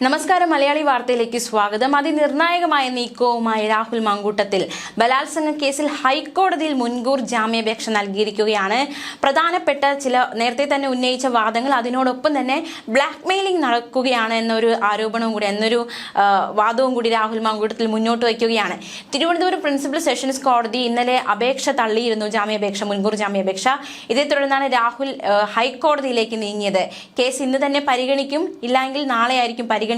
നമസ്കാരം. മലയാളി വാർത്തയിലേക്ക് സ്വാഗതം. അതിനിർണായകമായ നീക്കവുമായി രാഹുൽ മാങ്കൂട്ടത്തിൽ ബലാത്സംഗ കേസിൽ ഹൈക്കോടതിയിൽ മുൻകൂർ ജാമ്യാപേക്ഷ നൽകിയിരിക്കുകയാണ്. പ്രധാനപ്പെട്ട ചില നേരത്തെ തന്നെ ഉന്നയിച്ച വാദങ്ങൾ, അതിനോടൊപ്പം തന്നെ ബ്ലാക്ക് മെയിലിംഗ് നടക്കുകയാണ് എന്നൊരു ആരോപണവും കൂടി എന്നൊരു വാദവും കൂടി രാഹുൽ മാങ്കൂട്ടത്തിൽ മുന്നോട്ട് വയ്ക്കുകയാണ്. തിരുവനന്തപുരം പ്രിൻസിപ്പൽ സെഷൻസ് കോടതി ഇന്നലെ അപേക്ഷ തള്ളിയിരുന്നു, ജാമ്യാപേക്ഷ, മുൻകൂർ ജാമ്യാപേക്ഷ. ഇതേ തുടർന്നാണ് രാഹുൽ ഹൈക്കോടതിയിലേക്ക് നീങ്ങിയത്. കേസ് ഇന്ന് തന്നെ പരിഗണിക്കും, ഇല്ലെങ്കിൽ നാളെ ആയിരിക്കും പരിഗണിക്കുക.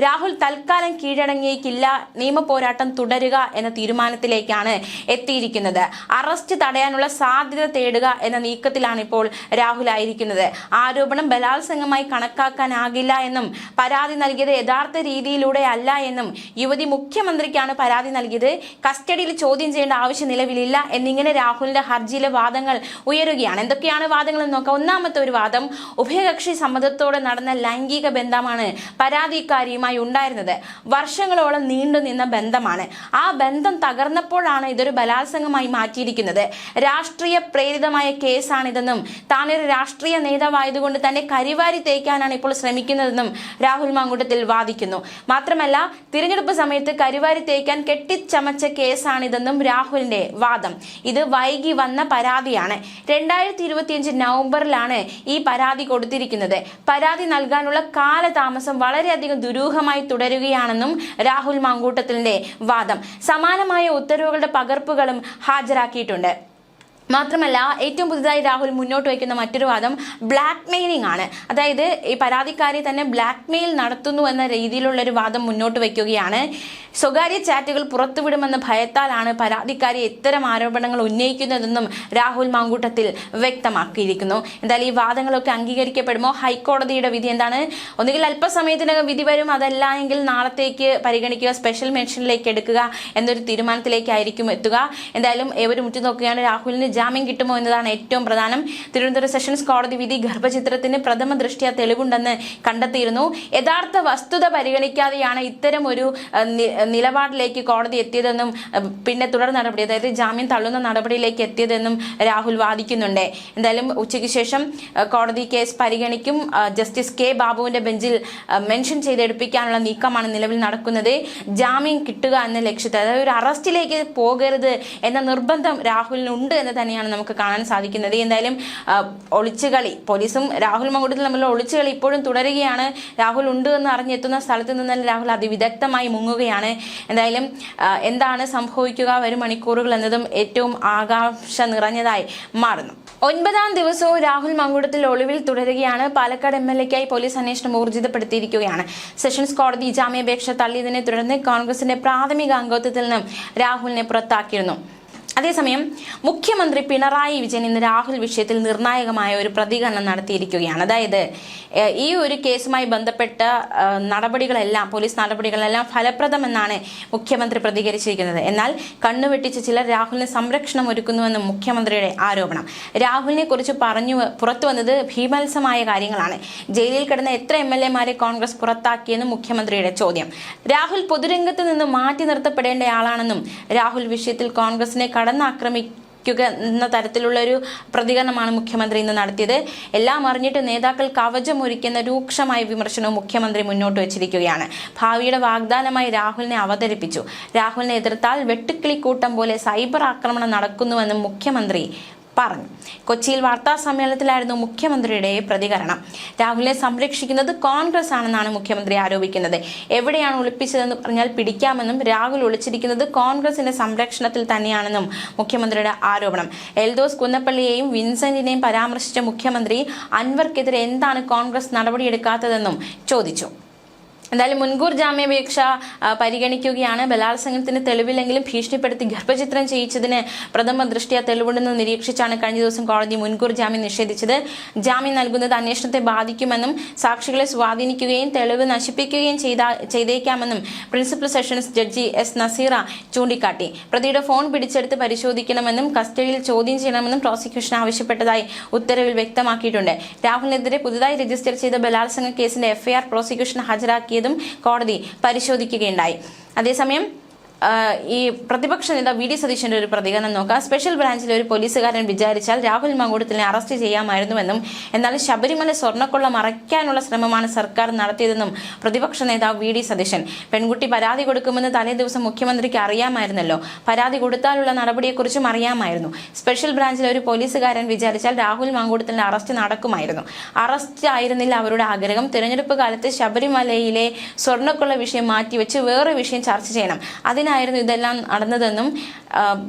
രാഹുൽ തൽക്കാലം കീഴടങ്ങിയേക്കില്ല, നിയമ പോരാട്ടം തുടരുക എന്ന തീരുമാനത്തിലേക്കാണ് എത്തിയിരിക്കുന്നത്. അറസ്റ്റ് തടയാനുള്ള സാധ്യത തേടുക എന്ന നീക്കത്തിലാണ് ഇപ്പോൾ രാഹുൽ ആയിരിക്കുന്നത്. ആരോപണം ബലാത്സംഗമായി കണക്കാക്കാനാകില്ല എന്നും പരാതി നൽകിയത് യഥാർത്ഥ രീതിയിലൂടെ അല്ല എന്നും യുവതി മുഖ്യമന്ത്രിക്കാണ് പരാതി നൽകിയത്, കസ്റ്റഡിയിൽ ചോദ്യം ചെയ്യേണ്ട ആവശ്യം നിലവിലില്ല എന്നിങ്ങനെ രാഹുലിന്റെ ഹർജിയിലെ വാദങ്ങൾ ഉയരുകയാണ്. എന്തൊക്കെയാണ് വാദങ്ങൾ എന്ന് നോക്കാം. ഒന്നാമത്തെ ഒരു വാദം, ഉഭയകക്ഷി സമ്മതത്തോടെ നടന്ന ലൈംഗിക ബന്ധമാണ് പരാതിക്കാരിയുമായി ഉണ്ടായിരുന്നത്. വർഷങ്ങളോളം നീണ്ടുനിന്ന ബന്ധമാണ്. ആ ബന്ധം തകർന്നപ്പോഴാണ് ഇതൊരു ബലാത്സംഗമായി മാറ്റിയിരിക്കുന്നത്. രാഷ്ട്രീയ പ്രേരിതമായ കേസാണിതെന്നും താനൊരു രാഷ്ട്രീയ നേതാവായതുകൊണ്ട് തന്നെ കരിവാരി തേക്കാനാണ് ഇപ്പോൾ ശ്രമിക്കുന്നതെന്നും രാഹുൽ മാങ്കൂട്ടത്തിൽ വാദിക്കുന്നു. മാത്രമല്ല, തിരഞ്ഞെടുപ്പ് സമയത്ത് കരിവാരി തേക്കാൻ കെട്ടിച്ചമച്ച കേസാണിതെന്നും രാഹുലിന്റെ വാദം. ഇത് വൈകി വന്ന പരാതിയാണ്. 2025 നവംബറിലാണ് ഈ പരാതി കൊടുത്തിരിക്കുന്നത്. പരാതി നൽകാനുള്ള കാലതാമസം വളരെയധികം ദുരൂഹമായി തുടരുകയാണെന്നും രാഹുൽ മാങ്കൂട്ടത്തിന്റെ വാദം. സമാനമായ ഉത്തരവുകളുടെ പകർപ്പുകളും ഹാജരാക്കിയിട്ടുണ്ട്. മാത്രമല്ല, ഏറ്റവും പുതുതായി രാഹുൽ മുന്നോട്ട് വയ്ക്കുന്ന മറ്റൊരു വാദം ബ്ലാക്ക് മെയിലിംഗ് ആണ്. അതായത് ഈ പരാതിക്കാരി തന്നെ ബ്ലാക്ക് മെയിൽ നടത്തുന്നു എന്ന രീതിയിലുള്ളൊരു വാദം മുന്നോട്ട് വയ്ക്കുകയാണ്. സ്വകാര്യ ചാറ്റുകൾ പുറത്തുവിടുമെന്ന ഭയത്താലാണ് പരാതിക്കാരി ഇത്തരം ആരോപണങ്ങൾ ഉന്നയിക്കുന്നതെന്നും രാഹുൽ മാങ്കൂട്ടത്തിൽ വ്യക്തമാക്കിയിരിക്കുന്നു. എന്തായാലും ഈ വാദങ്ങളൊക്കെ അംഗീകരിക്കപ്പെടുമോ? ഹൈക്കോടതിയുടെ വിധി എന്താണ്? ഒന്നുകിൽ അല്പസമയത്തിനകം വിധി വരും, അതല്ല എങ്കിൽ നാളത്തേക്ക് പരിഗണിക്കുക, സ്പെഷ്യൽ മെൻഷനിലേക്ക് എടുക്കുക എന്നൊരു തീരുമാനത്തിലേക്കായിരിക്കും എത്തുക. എന്തായാലും ഏവരും ഉറ്റുനോക്കുകയാണ് രാഹുലിന് ജാമ്യം കിട്ടുമോ എന്നതാണ് ഏറ്റവും പ്രധാനം. തിരുവനന്തപുരം സെഷൻസ് കോടതി വിധി ഗർഭചിത്രത്തിന് പ്രഥമ ദൃഷ്ട്യാ തെളിവുണ്ടെന്ന് കണ്ടെത്തിയിരുന്നു. യഥാർത്ഥ വസ്തുത പരിഗണിക്കാതെയാണ് ഇത്തരം ഒരു നിലപാടിലേക്ക് കോടതി എത്തിയതെന്നും പിന്നെ തുടർ നടപടി, അതായത് ജാമ്യം തള്ളുന്ന നടപടിയിലേക്ക് എത്തിയതെന്നും രാഹുൽ വാദിക്കുന്നുണ്ട്. എന്തായാലും ഉച്ചയ്ക്ക് ശേഷം കോടതി കേസ് പരിഗണിക്കും. ജസ്റ്റിസ് കെ ബാബുവിന്റെ ബെഞ്ചിൽ മെൻഷൻ ചെയ്തെടുപ്പിക്കാനുള്ള നീക്കമാണ് നിലവിൽ നടക്കുന്നത്. ജാമ്യം കിട്ടുക എന്ന ലക്ഷ്യത്തിൽ, അതായത് ഒരു അറസ്റ്റിലേക്ക് പോകരുത് എന്ന നിർബന്ധം രാഹുലിനുണ്ട് എന്ന് തന്നെയാണ് നമുക്ക് കാണാൻ സാധിക്കുന്നത്. എന്തായാലും ഒളിച്ചുകളി, പോലീസും രാഹുൽ മാങ്കൂട്ടത്തിൽ തമ്മിലുള്ള ഒളിച്ചുകളി ഇപ്പോഴും തുടരുകയാണ്. രാഹുൽ ഉണ്ട് എന്ന് അറിഞ്ഞെത്തുന്ന സ്ഥലത്ത് നിന്ന് രാഹുൽ അതിവിദഗ്ധമായി മുങ്ങുകയാണ്. എന്തായാലും എന്താണ് സംഭവിക്കുക വരും മണിക്കൂറുകൾ എന്നതും ഏറ്റവും ആകാംക്ഷ നിറഞ്ഞതായി മാറുന്നു. 9ാം ദിവസവും രാഹുൽ മാങ്കൂട്ടത്തിൽ ഒളിവിൽ തുടരുകയാണ്. പാലക്കാട് MLAക്കായി പോലീസ് അന്വേഷണം ഊർജിതപ്പെടുത്തിയിരിക്കുകയാണ്. സെഷൻസ് കോടതി ജാമ്യാപേക്ഷ തള്ളിയതിനെ തുടർന്ന് കോൺഗ്രസിന്റെ പ്രാഥമിക അംഗത്വത്തിൽ നിന്നും രാഹുലിനെ പുറത്താക്കിയിരുന്നു. അതേസമയം മുഖ്യമന്ത്രി പിണറായി വിജയൻ ഇന്ന് രാഹുൽ വിഷയത്തിൽ നിർണായകമായ ഒരു പ്രതികരണം നടത്തിയിരിക്കുകയാണ്. അതായത് ഈ ഒരു കേസുമായി ബന്ധപ്പെട്ട നടപടികളെല്ലാം, പോലീസ് നടപടികളെല്ലാം ഫലപ്രദമെന്നാണ് മുഖ്യമന്ത്രി പ്രതികരിച്ചിരിക്കുന്നത്. എന്നാൽ കണ്ണുവെട്ടിച്ച് ചിലർ രാഹുലിന് സംരക്ഷണം ഒരുക്കുന്നുവെന്നും മുഖ്യമന്ത്രിയുടെ ആരോപണം. രാഹുലിനെ കുറിച്ച് പുറത്തു വന്നത് ഭീമത്സമായ കാര്യങ്ങളാണ്. ജയിലിൽ കിടന്ന എത്ര MLAമാരെ കോൺഗ്രസ് പുറത്താക്കിയെന്നും മുഖ്യമന്ത്രിയുടെ ചോദ്യം. രാഹുൽ പൊതുരംഗത്ത് നിന്ന് മാറ്റി നിർത്തപ്പെടേണ്ടയാളാണെന്നും രാഹുൽ വിഷയത്തിൽ കോൺഗ്രസിനെ കടന്നാക്രമിക്കുക എന്ന തരത്തിലുള്ള ഒരു പ്രതികരണമാണ് മുഖ്യമന്ത്രി ഇന്ന് നടത്തിയത്. എല്ലാം അറിഞ്ഞിട്ട് നേതാക്കൾ കവചമൊരുക്കുന്ന രൂക്ഷമായ വിമർശനവും മുഖ്യമന്ത്രി മുന്നോട്ട് വെച്ചിരിക്കുകയാണ്. ഭാവിയുടെ വാഗ്ദാനമായി രാഹുലിനെ അവതരിപ്പിച്ചു. രാഹുലിനെ എതിർത്താൽ വെട്ടുക്കിളിക്കൂട്ടം പോലെ സൈബർ ആക്രമണം നടക്കുന്നുവെന്നും മുഖ്യമന്ത്രി പറഞ്ഞു. കൊച്ചിയിൽ വാർത്താ സമ്മേളനത്തിലായിരുന്നു മുഖ്യമന്ത്രിയുടെ പ്രതികരണം. രാഹുലിനെ സംരക്ഷിക്കുന്നത് കോൺഗ്രസ് ആണെന്നാണ് മുഖ്യമന്ത്രി ആരോപിക്കുന്നത്. എവിടെയാണ് ഒളിപ്പിച്ചതെന്ന് പറഞ്ഞാൽ പിടിക്കാമെന്നും രാഹുൽ ഒളിച്ചിരിക്കുന്നത് കോൺഗ്രസിന്റെ സംരക്ഷണത്തിൽ തന്നെയാണെന്നും മുഖ്യമന്ത്രിയുടെ ആരോപണം. എൽദോസ് കുന്നപ്പള്ളിയെയും വിൻസെന്റിനെയും പരാമർശിച്ച മുഖ്യമന്ത്രി അൻവർക്കെതിരെ എന്താണ് കോൺഗ്രസ് നടപടിയെടുക്കാത്തതെന്നും ചോദിച്ചു. എന്തായാലും മുൻകൂർ ജാമ്യാപേക്ഷ പരിഗണിക്കുകയാണ്. ബലാത്സംഗത്തിന് തെളിവില്ലെങ്കിലും ഭീഷണിപ്പെടുത്തി ഗർഭചിത്രം ചെയ്യിച്ചതിന് പ്രഥമ ദൃഷ്ട്യാ തെളിവുണ്ടെന്ന് നിരീക്ഷിച്ചാണ് കഴിഞ്ഞ ദിവസം കോടതി മുൻകൂർ ജാമ്യം നിഷേധിച്ചത്. ജാമ്യം നൽകുന്നത് അന്വേഷണത്തെ ബാധിക്കുമെന്നും സാക്ഷികളെ സ്വാധീനിക്കുകയും തെളിവ് നശിപ്പിക്കുകയും ചെയ്തേക്കാമെന്നും principal sessions judge S. Naseera ചൂണ്ടിക്കാട്ടി. പ്രതിയുടെ ഫോൺ പിടിച്ചെടുത്ത് പരിശോധിക്കണമെന്നും കസ്റ്റഡിയിൽ ചോദ്യം ചെയ്യണമെന്നും പ്രോസിക്യൂഷൻ ആവശ്യപ്പെട്ടതായി ഉത്തരവിൽ വ്യക്തമാക്കിയിട്ടുണ്ട്. രാഹുലിനെതിരെ പുതുതായി രജിസ്റ്റർ ചെയ്ത ബലാത്സംഗ കേസിന്റെ FIR പ്രോസിക്യൂഷൻ ഹാജരാക്കിയതും കോടതി പരിശോധിക്കുകയുണ്ടായി. അതേസമയം ഈ പ്രതിപക്ഷ നേതാവ് വി ഡി സതീശന്റെ ഒരു പ്രതികരണം നോക്കാം. സ്പെഷ്യൽ ബ്രാഞ്ചിലെ ഒരു പോലീസുകാരൻ വിചാരിച്ചാൽ രാഹുൽ മാങ്കൂട്ടത്തിനെ അറസ്റ്റ് ചെയ്യാമായിരുന്നുവെന്നും എന്നാൽ ശബരിമല സ്വർണ്ണക്കൊള്ള മറയ്ക്കാനുള്ള ശ്രമമാണ് സർക്കാർ നടത്തിയതെന്നും പ്രതിപക്ഷ നേതാവ് വി ഡി സതീശൻ. പെൺകുട്ടി പരാതി കൊടുക്കുമെന്ന് തലേ ദിവസം മുഖ്യമന്ത്രിക്ക് അറിയാമായിരുന്നല്ലോ. പരാതി കൊടുത്താലുള്ള നടപടിയെക്കുറിച്ചും അറിയാമായിരുന്നു. സ്പെഷ്യൽ ബ്രാഞ്ചിലെ ഒരു പോലീസുകാരൻ വിചാരിച്ചാൽ രാഹുൽ മാങ്കൂട്ടത്തിന്റെ അറസ്റ്റ് നടക്കുമായിരുന്നു. അറസ്റ്റ് ആയിരുന്നില്ല അവരുടെ ആഗ്രഹം. തിരഞ്ഞെടുപ്പ് കാലത്ത് ശബരിമലയിലെ സ്വർണ്ണക്കൊള്ള വിഷയം മാറ്റിവെച്ച് വേറെ വിഷയം ചർച്ച ചെയ്യണം. അതിനായിരുന്നു ഇതെല്ലാം നടന്നതെന്നും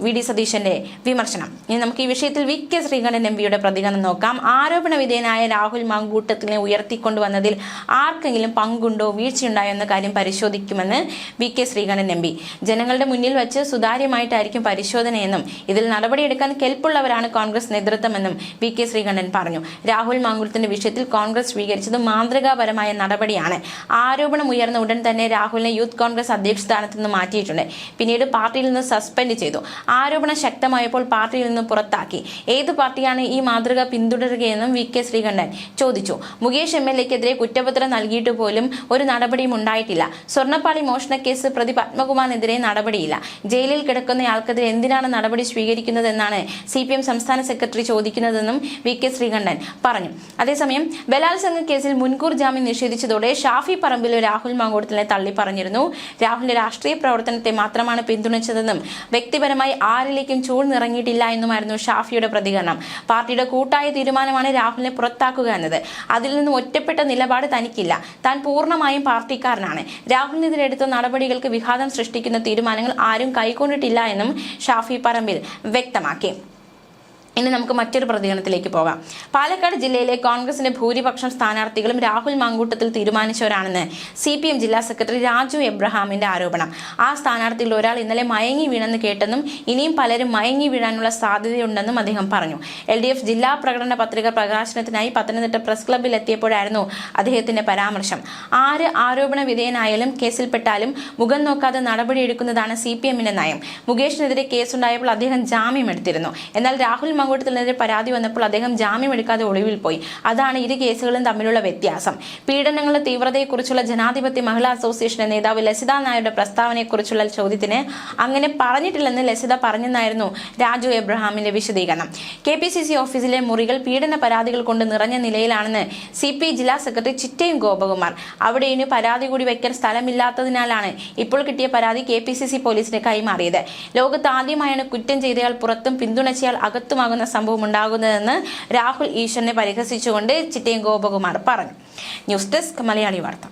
വി ഡി സതീശന്റെ വിമർശനം. ഇനി നമുക്ക് ഈ വിഷയത്തിൽ വി കെ ശ്രീകണ്ഠൻ എം പിയുടെ പ്രതികരണം നോക്കാം. ആരോപണ വിധേയനായ രാഹുൽ മാങ്കൂട്ടത്തിനെ ഉയർത്തിക്കൊണ്ടുവന്നതിൽ ആർക്കെങ്കിലും പങ്കുണ്ടോ, വീഴ്ചയുണ്ടായോ എന്ന കാര്യം പരിശോധിക്കുമെന്ന് V K Sreekandan M P. ജനങ്ങളുടെ മുന്നിൽ വെച്ച് സുതാര്യമായിട്ടായിരിക്കും പരിശോധനയെന്നും ഇതിൽ നടപടിയെടുക്കാൻ കെൽപ്പുള്ളവരാണ് കോൺഗ്രസ് നേതൃത്വമെന്നും വി കെ ശ്രീകണ്ഠൻ പറഞ്ഞു. രാഹുൽ മാങ്കൂട്ടത്തിന്റെ വിഷയത്തിൽ കോൺഗ്രസ് സ്വീകരിച്ചത് മാതൃകാപരമായ നടപടിയാണ്. ആരോപണം ഉയർന്ന ഉടൻ തന്നെ രാഹുലിനെ യൂത്ത് കോൺഗ്രസ് അധ്യക്ഷ സ്ഥാനത്ത് നിന്ന് മാറ്റിയിട്ടുണ്ട്. പിന്നീട് പാർട്ടിയിൽ നിന്ന് സസ്പെൻഡ് ചെയ്തു. ആരോപണം ശക്തമായപ്പോൾ പാർട്ടിയിൽ നിന്ന് പുറത്താക്കി. ഏത് പാർട്ടിയാണ് ഈ മാതൃക പിന്തുടരുകയെന്നും വി കെ ശ്രീകണ്ഠൻ ചോദിച്ചു. മുകേഷ് MLA-ക്കെതിരെ കുറ്റപത്രം നൽകിയിട്ട് പോലും ഒരു നടപടിയും ഉണ്ടായിട്ടില്ല. സ്വർണ്ണപ്പാളി മോഷണക്കേസ് പ്രതി പത്മകുമാറിനെതിരെ നടപടിയില്ല. ജയിലിൽ കിടക്കുന്നയാൾക്കെതിരെ എന്തിനാണ് നടപടി സ്വീകരിക്കുന്നതെന്നാണ് CPM സംസ്ഥാന സെക്രട്ടറി ചോദിക്കുന്നതെന്നും വി കെ ശ്രീകണ്ഠൻ പറഞ്ഞു. അതേസമയം ബലാത്സംഗ കേസിൽ മുൻകൂർ ജാമ്യം നിഷേധിച്ചതോടെ ഷാഫി പറമ്പിൽ രാഹുൽ മാങ്കൂട്ടത്തിനെ തള്ളി പറഞ്ഞിരുന്നു. രാഹുലിന്റെ രാഷ്ട്രീയ പ്രവർത്തനത്തെ മാത്രമാണ് പിന്തുണച്ചതെന്നും വ്യക്തിപരമായി ആരിലേക്കും ചൂഴ്ന്നിറങ്ങിയിട്ടില്ല എന്നുമായിരുന്നു ഷാഫിയുടെ പ്രതികരണം. പാർട്ടിയുടെ കൂട്ടായ തീരുമാനമാണ് രാഹുലിനെ പുറത്താക്കുക എന്നത്. അതിൽ നിന്നും ഒറ്റപ്പെട്ട നിലപാട് തനിക്കില്ല. താൻ പൂർണ്ണമായും പാർട്ടിക്കാരനാണ്. രാഹുലിനെതിരെ എടുത്ത നടപടികൾക്ക് വിഘാതം സൃഷ്ടിക്കുന്ന തീരുമാനങ്ങൾ ആരും കൈക്കൊണ്ടിട്ടില്ല എന്നും ഷാഫി പറമ്പിൽ വ്യക്തമാക്കി. ഇനി നമുക്ക് മറ്റൊരു പ്രതികരണത്തിലേക്ക് പോകാം. പാലക്കാട് ജില്ലയിലെ കോൺഗ്രസിന്റെ ഭൂരിപക്ഷം സ്ഥാനാർത്ഥികളും രാഹുൽ മാങ്കൂട്ടത്തിൽ തീരുമാനിച്ചവരാണെന്ന് CPM ജില്ലാ സെക്രട്ടറി രാജു എബ്രഹാമിന്റെ ആരോപണം. ആ സ്ഥാനാർത്ഥികളിൽ ഒരാൾ ഇന്നലെ മയങ്ങി വീണെന്ന് കേട്ടെന്നും ഇനിയും പലരും മയങ്ങി വീഴാനുള്ള സാധ്യതയുണ്ടെന്നും അദ്ദേഹം പറഞ്ഞു. LDF ജില്ലാ പ്രകടന പത്രിക പ്രകാശനത്തിനായി പത്തനംതിട്ട പ്രസ് ക്ലബ്ബിൽ എത്തിയപ്പോഴായിരുന്നു അദ്ദേഹത്തിന്റെ പരാമർശം. ആര് ആരോപണ വിധേയനായാലും കേസിൽപ്പെട്ടാലും മുഖം നോക്കാതെ നടപടിയെടുക്കുന്നതാണ് CPM-ന്റെ നയം. മുകേഷിനെതിരെ കേസുണ്ടായപ്പോൾ അദ്ദേഹം ജാമ്യമെടുത്തിരുന്നു. എന്നാൽ രാഹുൽ മാങ്കൂട്ടത്തിനെതിരെ പരാതി വന്നപ്പോൾ അദ്ദേഹം ജാമ്യമെടുക്കാതെ ഒളിവിൽ പോയി. അതാണ് ഇരു കേസുകളും തമ്മിലുള്ള വ്യത്യാസം. പീഡനങ്ങളുടെ തീവ്രതയെക്കുറിച്ചുള്ള ജനാധിപത്യ മഹിളാ അസോസിയേഷൻ നേതാവ് ലസിത നായരുടെ പ്രസ്താവനയെക്കുറിച്ചുള്ള ചോദ്യത്തിന് അങ്ങനെ പറഞ്ഞിട്ടില്ലെന്ന് ലസിത പറഞ്ഞെന്നായിരുന്നു രാജു എബ്രഹാമിന്റെ വിശദീകരണം. KPCC ഓഫീസിലെ മുറികൾ പീഡന പരാതികൾ കൊണ്ട് നിറഞ്ഞ നിലയിലാണെന്ന് CP ജില്ലാ സെക്രട്ടറി ചിറ്റയം ഗോപകുമാർ. അവിടെ ഇനി പരാതി കൂടി വയ്ക്കാൻ സ്ഥലമില്ലാത്തതിനാലാണ് ഇപ്പോൾ കിട്ടിയ പരാതി KPCC പോലീസിന് കൈമാറിയത്. ലോകത്ത് ആദ്യമായാണ് കുറ്റം ചെയ്തയാൾ പുറത്തും പിന്തുണച്ചയാൾ അകത്തുമാകുന്ന സംഭവം ഉണ്ടാകുന്നതെന്ന് രാഹുൽ ഈശ്വറിനെ പരിഹസിച്ചുകൊണ്ട് ചിറ്റയം ഗോപകുമാർ പറഞ്ഞു. ന്യൂസ് ഡെസ്ക് മലയാളി വാർത്ത.